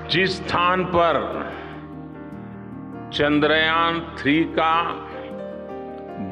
जिस स्थान पर चंद्रयान 3 का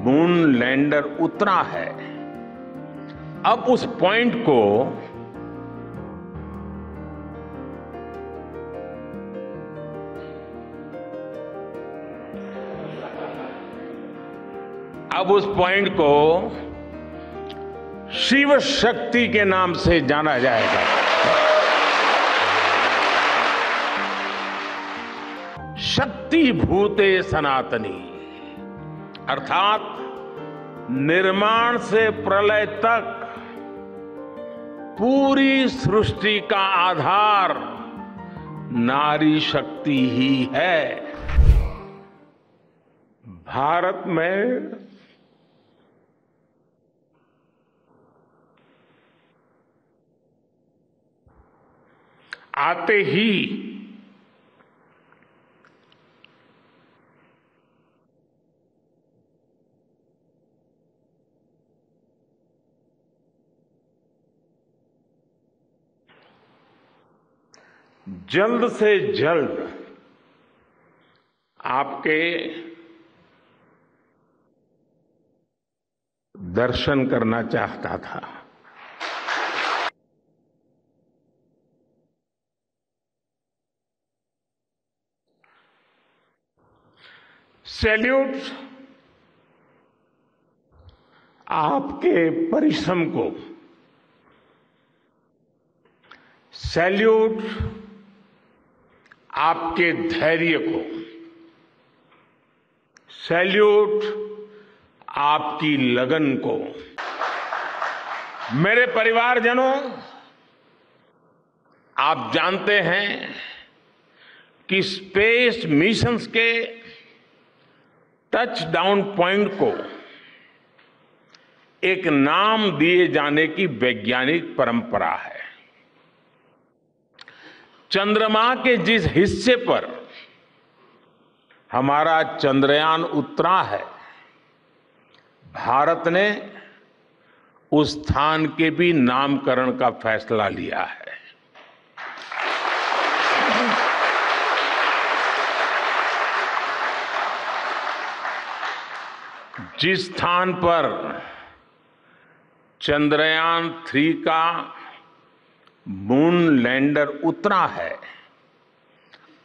मून लैंडर उतरा है, अब उस पॉइंट को शिव शक्ति के नाम से जाना जाएगा। शक्ति भूते सनातनी, अर्थात निर्माण से प्रलय तक पूरी सृष्टि का आधार नारी शक्ति ही है। भारत में आते ही जल्द से जल्द आपके दर्शन करना चाहता था। सैल्यूट आपके परिश्रम को, सैल्यूट आपके धैर्य को, सैल्यूट आपकी लगन को। मेरे परिवारजनों, आप जानते हैं कि स्पेस मिशंस के टच डाउन पॉइंट को एक नाम दिए जाने की वैज्ञानिक परंपरा है। चंद्रमा के जिस हिस्से पर हमारा चंद्रयान उतरा है, भारत ने उस स्थान के भी नामकरण का फैसला लिया है। जिस स्थान पर चंद्रयान 3 का मून लैंडर उतरा है,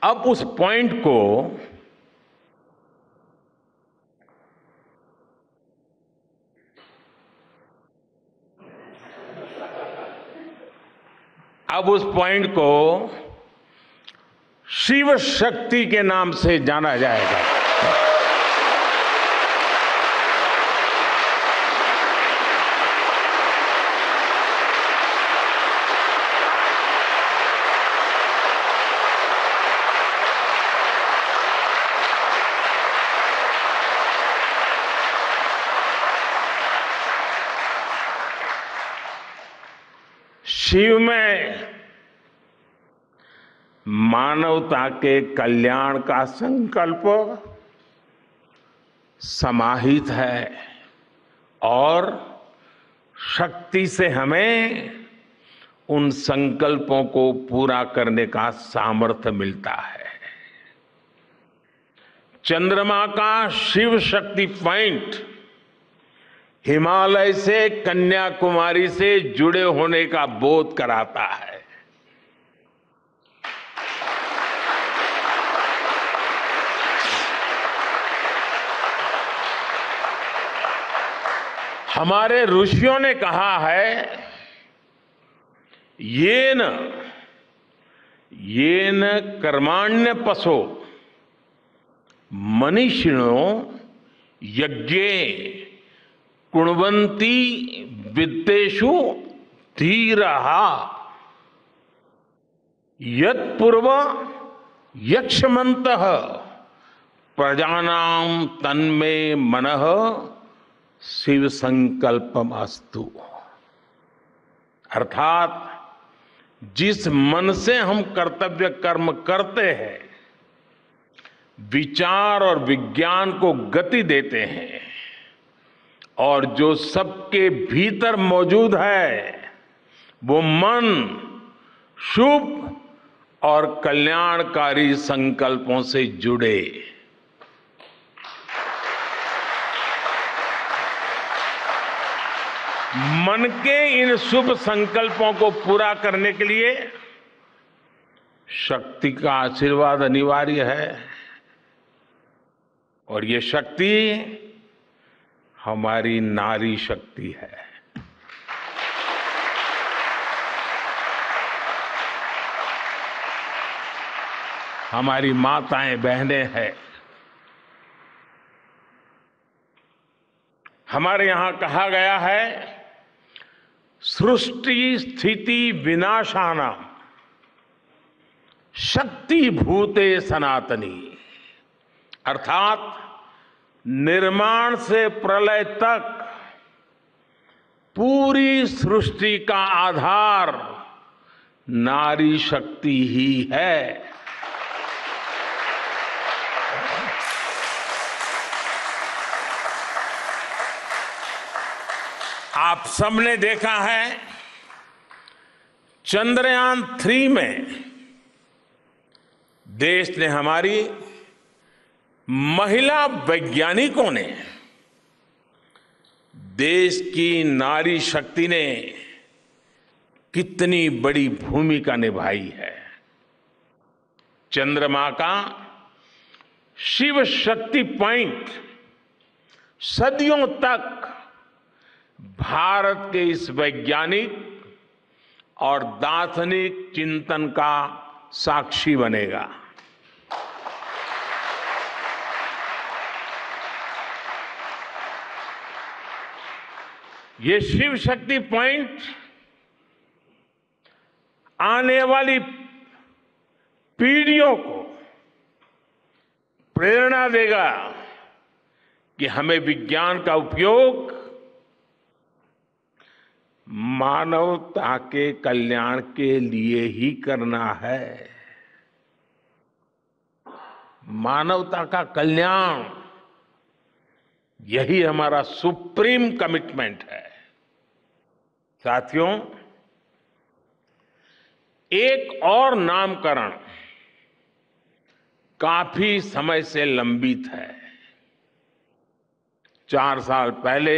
अब उस पॉइंट को शिव शक्ति के नाम से जाना जाएगा। शिव में मानवता के कल्याण का संकल्प समाहित है और शक्ति से हमें उन संकल्पों को पूरा करने का सामर्थ्य मिलता है। चंद्रमा का शिव शक्ति पॉइंट हिमालय से कन्याकुमारी से जुड़े होने का बोध कराता है। हमारे ऋषियों ने कहा है, येन कर्माण्य पशो मनीषिणो यज्ञे कुण्वन्ति वित्तेषु धीरः यत्पूर्व यक्ष्मन्तः प्रजानां तन्मे मनः शिव संकल्पम अस्तु। अर्थात जिस मन से हम कर्तव्य कर्म करते हैं, विचार और विज्ञान को गति देते हैं और जो सबके भीतर मौजूद है, वो मन शुभ और कल्याणकारी संकल्पों से जुड़े। मन के इन शुभ संकल्पों को पूरा करने के लिए शक्ति का आशीर्वाद अनिवार्य है, और ये शक्ति हमारी नारी शक्ति है। हमारी माताएं बहनें हैं। हमारे यहां कहा गया है, सृष्टि स्थिति विनाशानां शक्ति भूते सनातनी, अर्थात निर्माण से प्रलय तक पूरी सृष्टि का आधार नारी शक्ति ही है। आप सबने देखा है, चंद्रयान 3 में देश ने, हमारी महिला वैज्ञानिकों ने, देश की नारी शक्ति ने कितनी बड़ी भूमिका निभाई है। चंद्रमा का शिव शक्ति पॉइंट सदियों तक भारत के इस वैज्ञानिक और दार्शनिक चिंतन का साक्षी बनेगा। ये शिव शक्ति पॉइंट आने वाली पीढ़ियों को प्रेरणा देगा कि हमें विज्ञान का उपयोग मानवता के कल्याण के लिए ही करना है। मानवता का कल्याण, यही हमारा सुप्रीम कमिटमेंट है। साथियों, एक और नामकरण काफी समय से लंबित है। 4 साल पहले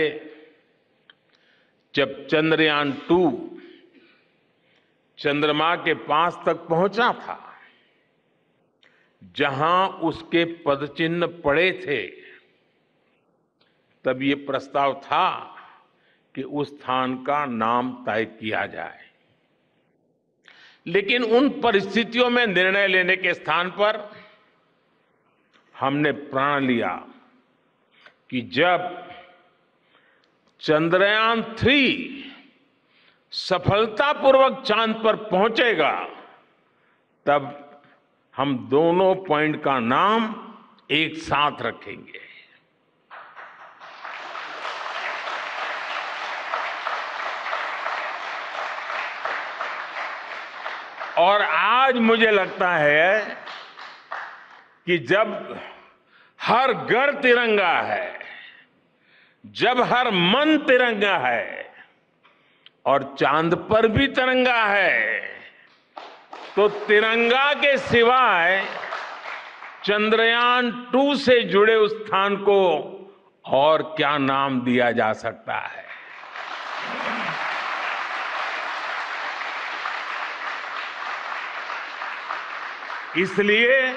जब चंद्रयान 2 चंद्रमा के पास तक पहुंचा था, जहां उसके पदचिन्ह पड़े थे, तब ये प्रस्ताव था कि उस स्थान का नाम तय किया जाए। लेकिन उन परिस्थितियों में निर्णय लेने के स्थान पर हमने प्रण लिया कि जब चंद्रयान 3 सफलतापूर्वक चांद पर पहुंचेगा, तब हम दोनों पॉइंट का नाम एक साथ रखेंगे। और आज मुझे लगता है कि जब हर घर तिरंगा है, जब हर मन तिरंगा है और चांद पर भी तिरंगा है, तो तिरंगा के सिवाय चंद्रयान 2 से जुड़े उस स्थान को और क्या नाम दिया जा सकता है। इसलिए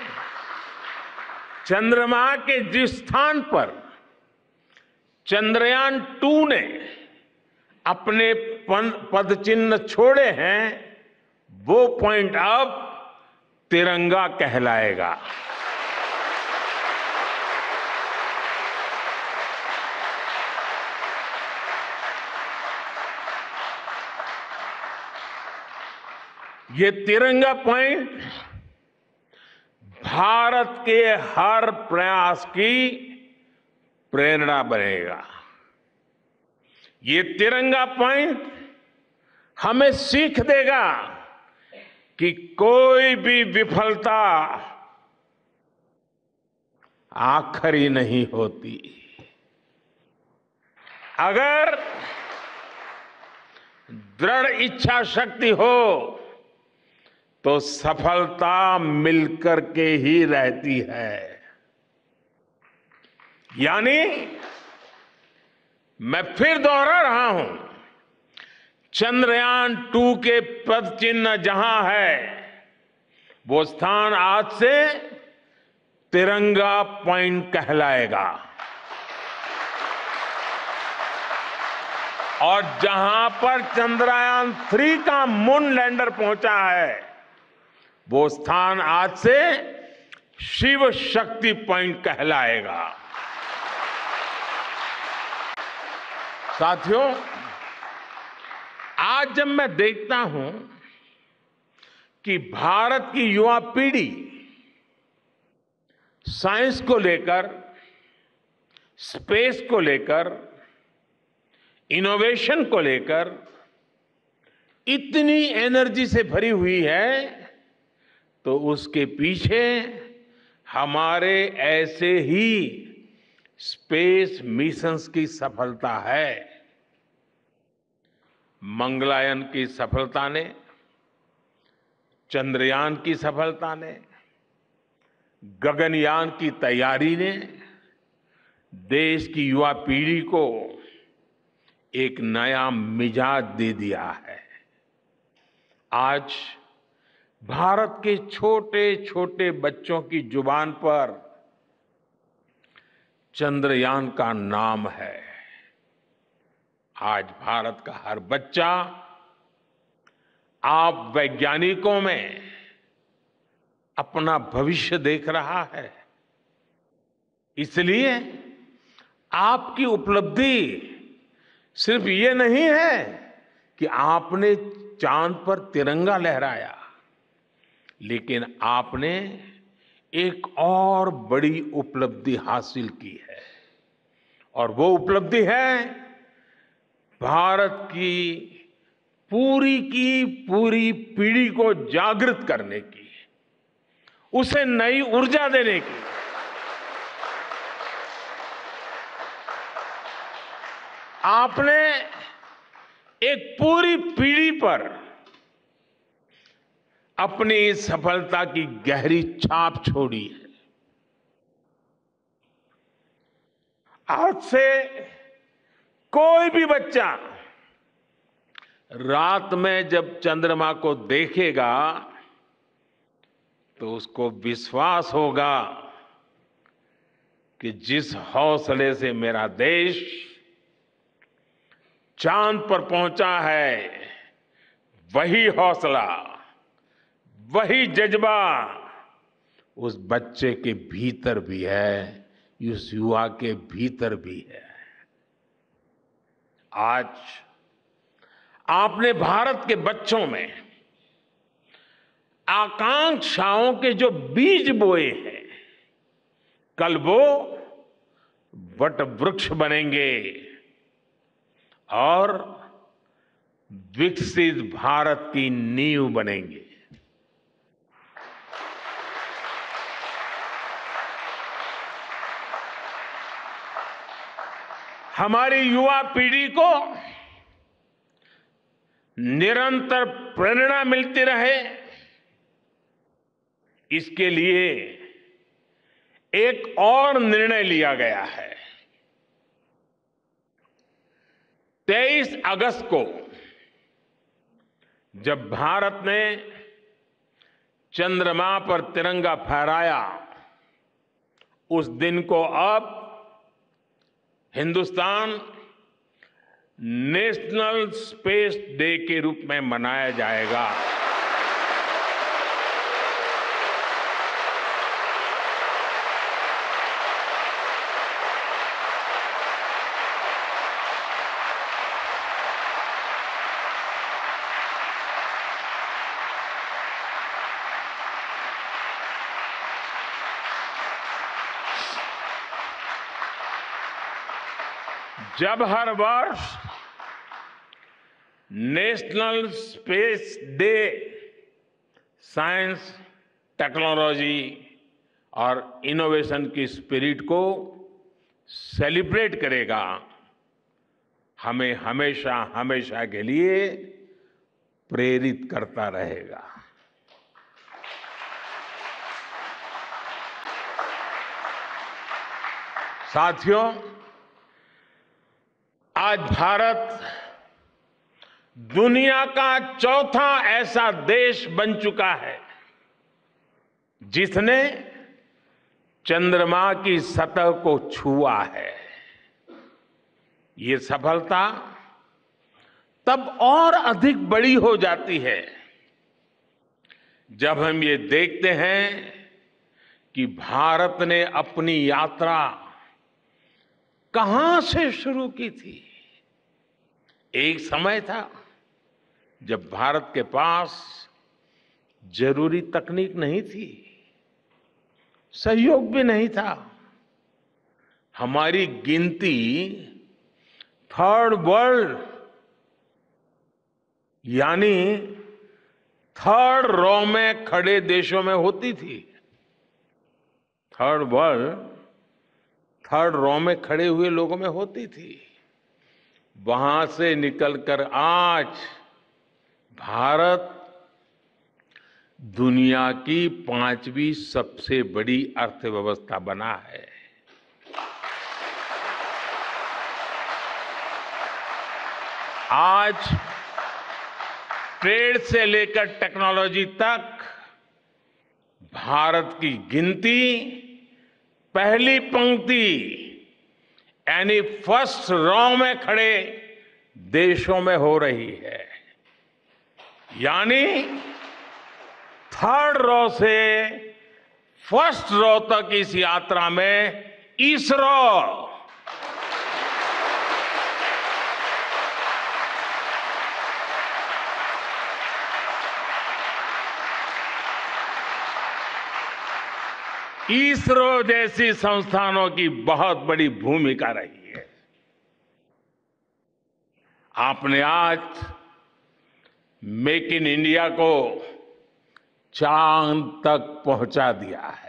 चंद्रमा के जिस स्थान पर चंद्रयान 2 ने अपने पदचिन्ह छोड़े हैं, वो पॉइंट अब तिरंगा कहलाएगा। ये तिरंगा पॉइंट भारत के हर प्रयास की प्रेरणा बनेगा। ये तिरंगा पॉइंट हमें सीख देगा कि कोई भी विफलता आखिरी नहीं होती। अगर दृढ़ इच्छा शक्ति हो तो सफलता मिलकर के ही रहती है। यानी मैं फिर दोहरा रहा हूं, चंद्रयान-2 के पद चिन्ह जहां है, वो स्थान आज से तिरंगा पॉइंट कहलाएगा। और जहां पर चंद्रयान-3 का मून लैंडर पहुंचा है, वो स्थान आज से शिव शक्ति पॉइंट कहलाएगा। साथियों, आज जब मैं देखता हूं कि भारत की युवा पीढ़ी साइंस को लेकर, स्पेस को लेकर, इनोवेशन को लेकर इतनी एनर्जी से भरी हुई है, तो उसके पीछे हमारे ऐसे ही स्पेस मिशंस की सफलता है। मंगलयान की सफलता ने, चंद्रयान की सफलता ने, गगनयान की तैयारी ने देश की युवा पीढ़ी को एक नया मिजाज दे दिया है। आज भारत के छोटे छोटे बच्चों की जुबान पर चंद्रयान का नाम है। आज भारत का हर बच्चा आप वैज्ञानिकों में अपना भविष्य देख रहा है। इसलिए आपकी उपलब्धि सिर्फ ये नहीं है कि आपने चांद पर तिरंगा लहराया, लेकिन आपने एक और बड़ी उपलब्धि हासिल की है, और वो उपलब्धि है भारत की पूरी पीढ़ी को जागृत करने की, उसे नई ऊर्जा देने की। आपने एक पूरी पीढ़ी पर अपनी इस सफलता की गहरी छाप छोड़ी है। आज से कोई भी बच्चा रात में जब चंद्रमा को देखेगा तो उसको विश्वास होगा कि जिस हौसले से मेरा देश चांद पर पहुंचा है, वही हौसला, वही जज्बा उस बच्चे के भीतर भी है, उस युवा के भीतर भी है। आज आपने भारत के बच्चों में आकांक्षाओं के जो बीज बोए हैं, कल वो वट वृक्ष बनेंगे और विकसित भारत की नींव बनेंगे। हमारी युवा पीढ़ी को निरंतर प्रेरणा मिलती रहे, इसके लिए एक और निर्णय लिया गया है। 23 अगस्त को जब भारत ने चंद्रमा पर तिरंगा फहराया, उस दिन को अब हिंदुस्तान नेशनल स्पेस डे के रूप में मनाया जाएगा। जब हर वर्ष national space day science, technology और इनोवेशन की स्पिरिट को सेलिब्रेट करेगा, हमें हमेशा हमेशा के लिए प्रेरित करता रहेगा। साथियों, आज भारत दुनिया का चौथा ऐसा देश बन चुका है जिसने चंद्रमा की सतह को छुआ है। ये सफलता तब और अधिक बड़ी हो जाती है जब हम ये देखते हैं कि भारत ने अपनी यात्रा कहां से शुरू की थी। एक समय था जब भारत के पास जरूरी तकनीक नहीं थी, सहयोग भी नहीं था। हमारी गिनती थर्ड वर्ल्ड यानी थर्ड रो में खड़े देशों में होती थी। थर्ड वर्ल्ड थर्ड रो में खड़े हुए लोगों में होती थी। वहां से निकलकर आज भारत दुनिया की 5वीं सबसे बड़ी अर्थव्यवस्था बना है। आज ट्रेड से लेकर टेक्नोलॉजी तक भारत की गिनती पहली पंक्ति यानी फर्स्ट रो में खड़े देशों में हो रही है। यानी थर्ड रो से फर्स्ट रो तक इस यात्रा में इसरो जैसी संस्थानों की बहुत बड़ी भूमिका रही है। आपने आज मेक इन इंडिया को चांद तक पहुंचा दिया है।